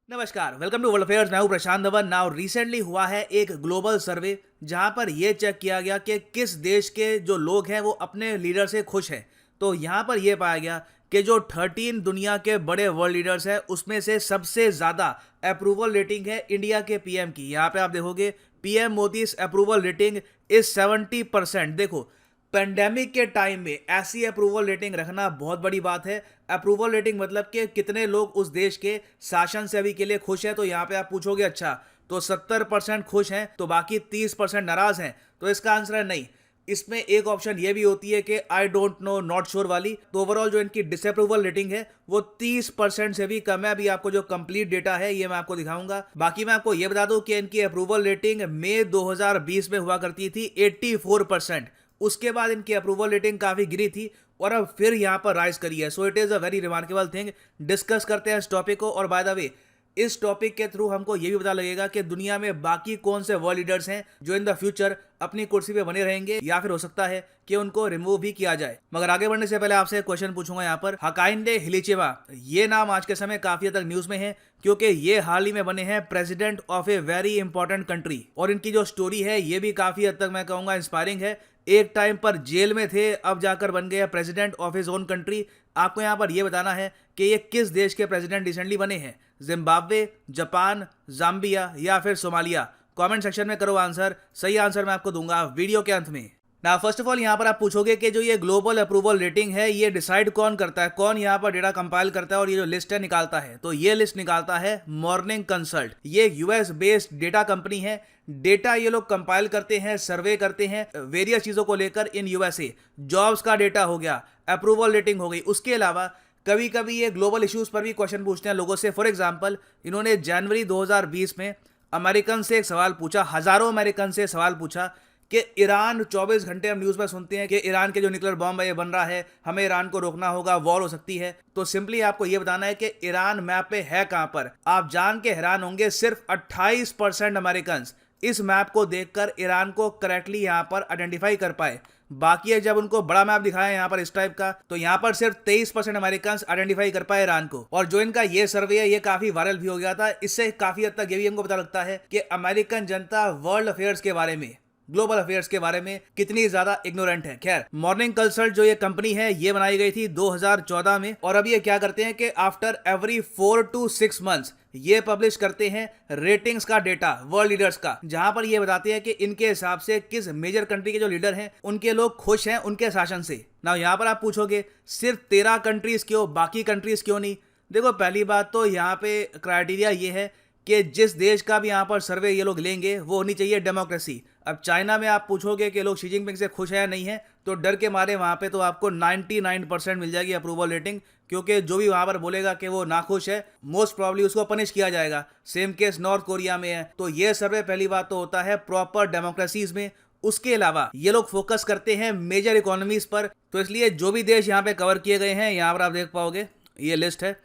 नमस्कार, welcome to world affairs. मैं हूं प्रशांत धवन। नाउ रिसेंटली हुआ है एक ग्लोबल सर्वे जहां पर यह चेक किया गया कि किस देश के जो लोग हैं वो अपने लीडर से खुश हैं। तो यहां पर यह पाया गया कि जो 13 दुनिया के बड़े वर्ल्ड लीडर्स हैं उसमें से सबसे ज्यादा अप्रूवल रेटिंग है इंडिया के पीएम की। यहां पे आप देखोगे PM Modi approval rating is 70%। देखो, पेंडेमिक के टाइम में ऐसी अप्रूवल रेटिंग रखना बहुत बड़ी बात है। अप्रूवल रेटिंग मतलब कि कितने लोग उस देश के शासन से अभी के लिए खुश हैं। तो यहाँ पे आप पूछोगे अच्छा तो 70% खुश हैं तो बाकी 30% नाराज हैं, तो इसका आंसर है नहीं। इसमें एक ऑप्शन ये भी होती है कि I don't know, not sure वाली। तो ओवरऑल जो इनकी डिसअप्रूवल रेटिंग है वो 30% से भी कम है। अभी आपको जो कंप्लीट डेटा है ये मैं आपको दिखाऊंगा। बाकी मैं आपको ये बता दूं कि इनकी अप्रूवल रेटिंग मई 2020 में हुआ करती थी 84%। उसके बाद इनकी अप्रूवल रेटिंग काफी गिरी थी और अब फिर यहां पर राइज करी है। So it is a very remarkable thing. Discuss करते हैं इस टॉपिक को। और बाय द वे, इस टॉपिक के थ्रू हमको ये भी पता लगेगा कि दुनिया में बाकी कौन से वर्ल्ड लीडर्स हैं जो इन द फ्यूचर अपनी कुर्सी पे बने रहेंगे या फिर हो सकता है कि उनको रिमूव भी किया जाए। मगर आगे बढ़ने से पहले आपसे एक क्वेश्चन पूछूंगा। यहाँ पर हकाइंडे हिलीचिबा, ये नाम आज के समय काफी हद तक न्यूज में है क्योंकि ये हाल ही में बने हैं president of a very important country. और इनकी जो स्टोरी है ये भी काफी हद तक मैं कहूंगा इंस्पायरिंग है। एक टाइम पर जेल में थे, अब जाकर बन गए president of his own country. आपको यहाँ पर यह बताना है कि ये किस देश के प्रेसिडेंट रिसेंटली बने हैं। जिम्बाब्वे, जापान, जाम्बिया या फिर सोमालिया। कमेंट सेक्शन में करो आंसर। सही आंसर मैं आपको दूंगा वीडियो के अंत में। ना फर्स्ट ऑफ ऑल यहाँ पर आप पूछोगे कि जो ये ग्लोबल अप्रूवल रेटिंग है ये डिसाइड कौन करता है, कौन यहाँ पर डेटा कंपाइल करता है और ये जो लिस्ट है निकालता है। तो ये लिस्ट निकालता है मॉर्निंग कंसल्ट। ये यूएस बेस्ड डेटा कंपनी है। डेटा ये लोग कंपाइल करते हैं, सर्वे करते हैं वेरियस चीजों को लेकर इन यूएसए। जॉब्स का डेटा हो गया, अप्रूवल रेटिंग हो गई। उसके अलावा कभी कभी ये ग्लोबल इश्यूज पर भी क्वेश्चन पूछते हैं लोगों से। फॉर एग्जांपल, इन्होंने जनवरी 2020 में अमेरिकन से एक सवाल पूछा, हजारों अमेरिकन से सवाल पूछा कि ईरान, 24 घंटे हम न्यूज़ में सुनते हैं कि ईरान के जो न्यूक्लियर बॉम्ब है ये बन रहा है, हमें ईरान को रोकना होगा, वॉर हो सकती है। तो सिंपली आपको ये बताना है कि ईरान मैप पे है कहां पर। आप जान के हैरान होंगे, सिर्फ 28% अमेरिकन इस मैप को देखकर ईरान को करेक्टली यहां पर आइडेंटिफाई कर पाए। बाकी है जब उनको बड़ा मैप दिखाया यहाँ पर इस टाइप का, तो यहाँ पर सिर्फ 23% अमेरिकन आइडेंटिफाई कर पाए ईरान को। और जो इनका ये सर्वे है ये काफी वायरल भी हो गया था। इससे काफी हद तक ये भी हमको पता लगता है कि अमेरिकन जनता वर्ल्ड अफेयर्स के बारे में, ग्लोबल अफेयर्स के बारे में कितनी ज्यादा इग्नोरेंट है। खैर, मॉर्निंग कंसल्ट जो ये कंपनी है ये बनाई गई थी 2014 में। और अभी ये क्या करते हैं कि आफ्टर एवरी 4 to 6 मंथ्स ये पब्लिश करते हैं रेटिंग्स का डेटा वर्ल्ड लीडर्स का, जहां पर ये बताते हैं कि इनके हिसाब से किस मेजर कंट्री के जो लीडर हैं उनके लोग खुश हैं उनके शासन से। ना यहाँ पर आप पूछोगे सिर्फ 13 कंट्रीज क्यों, बाकी कंट्रीज क्यों नहीं। देखो, पहली बात तो यहाँ पे क्राइटेरिया ये है कि जिस देश का भी यहाँ पर सर्वे ये लोग लेंगे वो होनी चाहिए डेमोक्रेसी। अब चाइना में आप पूछोगे कि लोग शी जिनपिंग से खुश है या नहीं है, तो डर के मारे वहाँ पे तो आपको 99% मिल जाएगी अप्रूवल रेटिंग, क्योंकि जो भी वहाँ पर बोलेगा कि वो नाखुश है मोस्ट प्रॉब्ली उसको पनिश किया जाएगा। सेम केस नॉर्थ कोरिया में है। तो ये सर्वे पहली बात तो होता है प्रॉपर डेमोक्रेसीज में। उसके अलावा ये लोग फोकस करते हैं मेजर इकोनॉमीज पर। तो इसलिए जो भी देश यहाँ पे कवर किए गए हैं यहाँ पर आप देख पाओगे, ये लिस्ट है।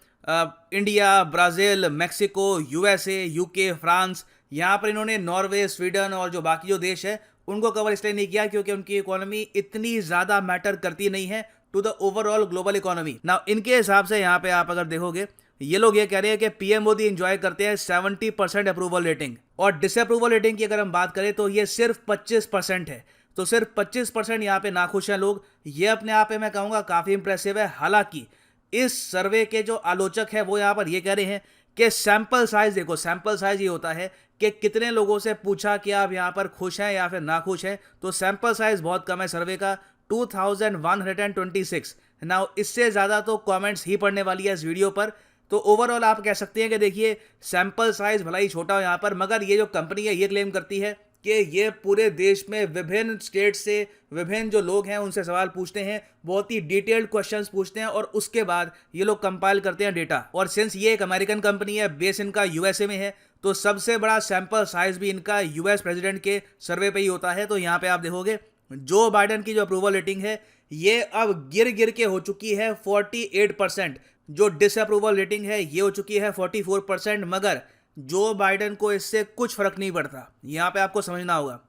India, Brazil, Mexico, USA, UK, France. यहाँ पर इन्होंने नॉर्वे, स्वीडन और जो बाकी जो देश है उनको कवर इसलिए नहीं किया क्योंकि उनकी इकोनॉमी इतनी ज्यादा मैटर करती नहीं है to the overall global economy. ना इनके हिसाब से यहाँ पे आप अगर देखोगे ये लोग ये कह रहे हैं कि पीएम मोदी एंजॉय करते हैं 70% अप्रूवल रेटिंग। और डिसअप्रूवल रेटिंग की अगर हम बात करें तो ये सिर्फ 25% है। तो सिर्फ 25% यहाँ पे नाखुश हैं लोग। ये अपने आप में मैं कहूँगा काफी इंप्रेसिव है। हालांकि इस सर्वे के जो आलोचक है वो यहाँ पर ये कह रहे हैं कि सैंपल साइज देखो, सैंपल साइज ये होता है कि कितने लोगों से पूछा कि आप यहाँ पर खुश हैं या फिर नाखुश हैं। तो सैंपल साइज बहुत कम है सर्वे का, 2126। नाउ इससे ज्यादा तो कमेंट्स ही पढ़ने वाली है इस वीडियो पर। तो ओवरऑल आप कह सकते हैं कि देखिए सैंपल साइज भला ही छोटा हो यहाँ पर, मगर ये जो कंपनी है ये क्लेम करती है कि ये पूरे देश में विभिन्न स्टेट से विभिन्न जो लोग हैं उनसे सवाल पूछते हैं, बहुत ही डिटेल्ड क्वेश्चंस पूछते हैं और उसके बाद ये लोग कंपाइल करते हैं डेटा। और सिंस ये एक अमेरिकन कंपनी है, बेस इनका यूएसए में है, तो सबसे बड़ा सैंपल साइज भी इनका यूएस प्रेसिडेंट के सर्वे पे ही होता है। तो यहाँ पे आप देखोगे जो बाइडेन की जो अप्रूवल रेटिंग है ये अब गिर गिर के हो चुकी है 48%। जो डिसअप्रूवल रेटिंग है ये हो चुकी है 44%। मगर जो बाइडेन को इससे कुछ फर्क नहीं पड़ता, यहाँ पे आपको समझना होगा।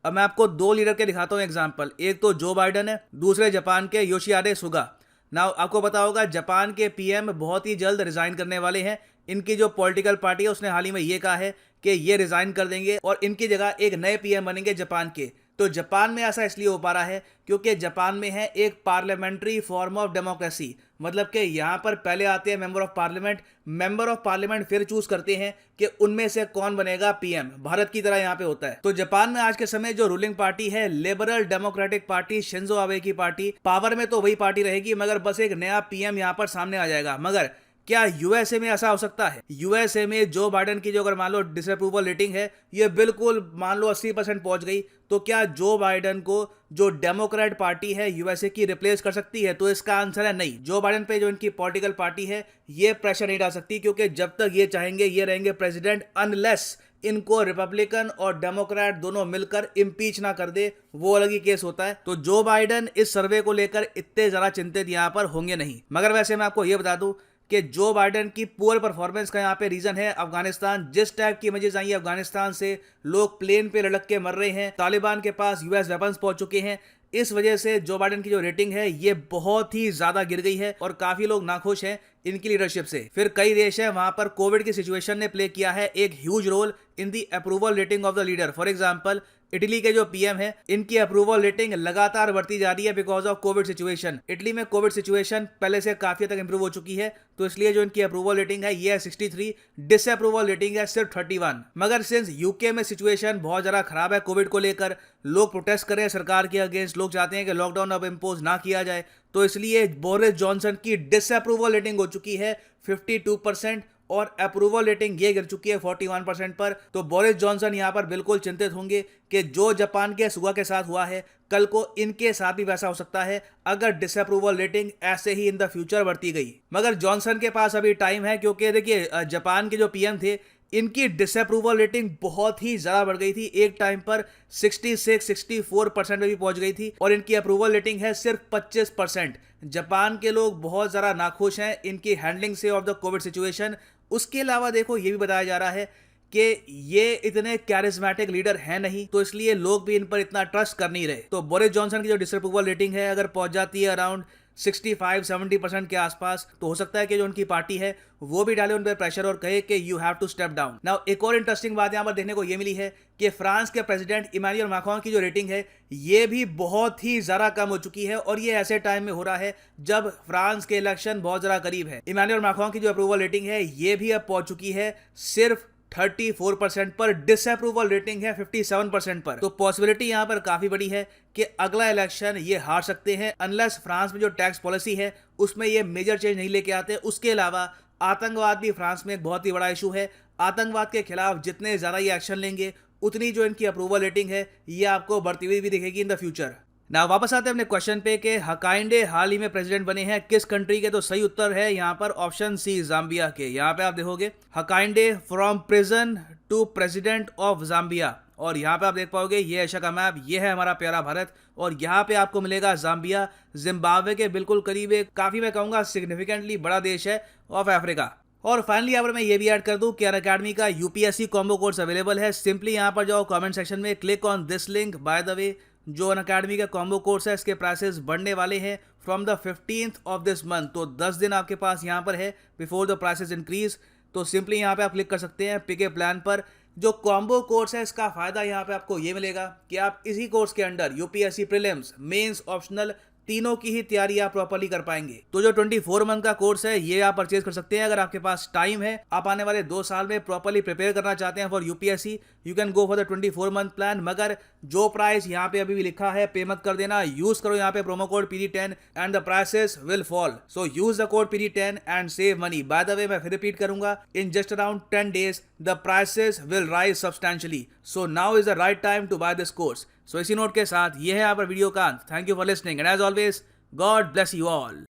अब मैं आपको दो लीडर के दिखाता हूँ एग्जाम्पल। एक तो जो बाइडेन है, दूसरे जापान के योशिहिदे सुगा। ना आपको पता होगा जापान के पीएम बहुत ही जल्द रिजाइन करने वाले हैं। इनकी जो पॉलिटिकल पार्टी है उसने हाल ही में ये कहा है कि ये रिजाइन कर देंगे और इनकी जगह एक नए पीएम बनेंगे जापान के। तो जापान में ऐसा इसलिए हो पा रहा है क्योंकि जापान में है एक पार्लियामेंट्री फॉर्म ऑफ डेमोक्रेसी, मतलब कि यहाँ पर पहले आते हैं मेंबर ऑफ पार्लियामेंट फिर चूज करते हैं कि उनमें से कौन बनेगा पीएम। भारत की तरह यहाँ पे होता है। तो जापान में आज के समय जो रूलिंग पार्टी है liberal democratic party, Shinzo Abe की पार्टी, पावर में तो वही पार्टी रहेगी, मगर बस एक नया पीएम यहाँ पर सामने आ जाएगा। मगर क्या यूएसए में ऐसा हो सकता है? यूएसए में जो बाइडेन की जो अगर मान लो डिसअप्रूवल रेटिंग है ये बिल्कुल मान लो 80% पहुंच गई, तो क्या जो बाइडेन को जो डेमोक्रेट पार्टी है यूएसए की रिप्लेस कर सकती है? तो इसका आंसर है नहीं। जो बाइडेन पे जो इनकी पॉलिटिकल पार्टी है ये प्रेशर नहीं डाल सकती, क्योंकि जब तक ये चाहेंगे ये रहेंगे प्रेसिडेंट, अनलेस इनको रिपब्लिकन और डेमोक्रेट दोनों मिलकर इम्पीच ना कर दे, वो अलग ही केस होता है। तो जो बाइडेन इस सर्वे को लेकर इतने ज्यादा चिंतित यहां पर होंगे नहीं। मगर वैसे मैं आपको ये बता दूं कि जो बाइडेन की पुअर परफॉर्मेंस का यहाँ पे रीजन है अफगानिस्तान। जिस टाइप की इमेजेस आई है अफगानिस्तान से, लोग प्लेन पे लटक के मर रहे हैं, तालिबान के पास यूएस वेपन्स पहुंच चुके हैं, इस वजह से जो बाइडेन की जो रेटिंग है ये बहुत ही ज्यादा गिर गई है और काफी लोग नाखुश हैं इनकी लीडरशिप से। फिर कई देश है वहां पर कोविड की सिचुएशन ने प्ले किया है एक huge role in the approval rating of the leader. For example Italy के जो पीएम है इनकी अप्रूवल रेटिंग लगातार बढ़ती जा रही है because of Covid situation. Italy में कोविड सिचुएशन पहले से काफी तक इंप्रूव हो चुकी है, तो इसलिए जो इनकी अप्रूवल रेटिंग है ये है 63, डिसअप्रूवल रेटिंग है सिर्फ 31। मगर सिंस यूके में सिचुएशन बहुत ज्यादा खराब है कोविड को लेकर, लोग प्रोटेस्ट कर रहे हैं सरकार के अगेंस्ट, लोग चाहते हैं कि लॉकडाउन अब इम्पोज ना किया जाए, तो इसलिए बोरिस जॉनसन की डिसअप्रूवल रेटिंग हो चुकी है 52% और अप्रूवल रेटिंग ये गिर चुकी है 41% पर। तो बोरिस जॉनसन यहां पर बिल्कुल चिंतित होंगे कि जो जापान के सुगा के साथ हुआ है कल को इनके साथ भी वैसा हो सकता है अगर डिसअप्रूवल रेटिंग ऐसे ही इन द फ्यूचर बढ़ती गई। मगर जॉनसन के पास अभी टाइम है, क्योंकि देखिए जापान के जो पीएम थे इनकी डिसअप्रूवल रेटिंग बहुत ही ज्यादा बढ़ गई थी, एक टाइम पर 66-64% में भी पहुंच गई थी और इनकी अप्रूवल रेटिंग है सिर्फ 25%। जापान के लोग बहुत ज्यादा नाखुश हैं इनकी हैंडलिंग से ऑफ द कोविड सिचुएशन। उसके अलावा देखो ये भी बताया जा रहा है कि ये इतने कैरिज्मेटिक लीडर हैं नहीं, तो इसलिए लोग भी इन पर इतना ट्रस्ट कर नहीं रहे। तो बोरिस जॉनसन की जो डिसअप्रूवल रेटिंग है अगर पहुंच जाती है अराउंड 65-70% के आसपास, तो हो सकता है कि जो उनकी पार्टी है वो भी डाले उन पर प्रेशर और कहे कि you have to step down. Now एक और इंटरेस्टिंग बात यहां पर देखने को ये मिली है कि फ्रांस के प्रेसिडेंट इमैनुअल मैक्रोन की जो रेटिंग है ये भी बहुत ही ज्यादा कम हो चुकी है और ये ऐसे टाइम में हो रहा है जब फ्रांस के इलेक्शन बहुत ज्यादा करीब है। इमैनुअल मैक्रोन की जो अप्रूवल रेटिंग है ये भी अब पहुंच चुकी है सिर्फ 34% पर, डिसअप्रूवल रेटिंग है 57% पर। तो पॉसिबिलिटी यहां पर काफी बड़ी है कि अगला इलेक्शन ये हार सकते हैं, अनलेस फ्रांस में जो टैक्स पॉलिसी है उसमें ये मेजर चेंज नहीं लेके आते। उसके अलावा आतंकवाद भी फ्रांस में एक बहुत ही बड़ा इशू है। आतंकवाद के खिलाफ जितने ज्यादा ये एक्शन लेंगे उतनी जो इनकी अप्रूवल रेटिंग है ये आपको बढ़ती हुई भी दिखेगी इन द फ्यूचर। ना वापस आते हैं अपने क्वेश्चन पे कि हकाइंडे हाल ही में प्रेसिडेंट बने हैं किस कंट्री के? तो सही उत्तर है यहाँ पर ऑप्शन सी, जाम्बिया के। यहाँ पे आप देखोगे Hakainde from prison to president of Zambia, और यहाँ पे आप देख पाओगे ये एशिया का मैप, ये है हमारा प्यारा भारत और यहाँ पे आपको मिलेगा जाम्बिया, जिम्बाब्वे के बिल्कुल करीब, एक काफी मैं कहूँगा सिग्निफिकेंटली बड़ा देश है ऑफ अफ्रीका। और फाइनली यहाँ पर मैं ये भी ऐड कर दूं कि अनअकैडमी का यूपीएससी कॉम्बो कोर्स अवेलेबल है। सिंपली यहाँ पर जाओ कमेंट सेक्शन में, click on this link. Bye the वे जो अनअकैडमी का कॉम्बो कोर्स है इसके प्राइसेस बढ़ने वाले हैं from the 15th of this month, तो 10 दिन आपके पास यहाँ पर है बिफोर द प्राइसेस इंक्रीज। तो सिंपली यहाँ पे आप क्लिक कर सकते हैं पिक ए प्लान पर। जो कॉम्बो कोर्स है इसका फायदा यहाँ पे आपको ये मिलेगा कि आप इसी कोर्स के under UPSC prelims, mains, optional तीनों की ही तैयारी आप प्रॉपर्ली कर पाएंगे। तो जो 24 मंथ का कोर्स है ये आप परचेज कर सकते हैं अगर आपके पास टाइम है, आप आने वाले 2 साल में प्रॉपर्ली प्रिपेयर करना चाहते हैं for UPSC, you can go for the 24 month plan. मगर जो प्राइस यहाँ पे अभी भी लिखा है पे मत कर देना, यूज करो यहाँ पे promo code PD10 and the prices will fall. So use the code PD10 and save money. By the way मैं फिर रिपीट करूंगा, in just around 10 days the prices will rise substantially, so now is the right time to buy this course. So इसी note के साथ ये है यहाँ पर वीडियो का अंत। Thank you for listening and as always God bless you all.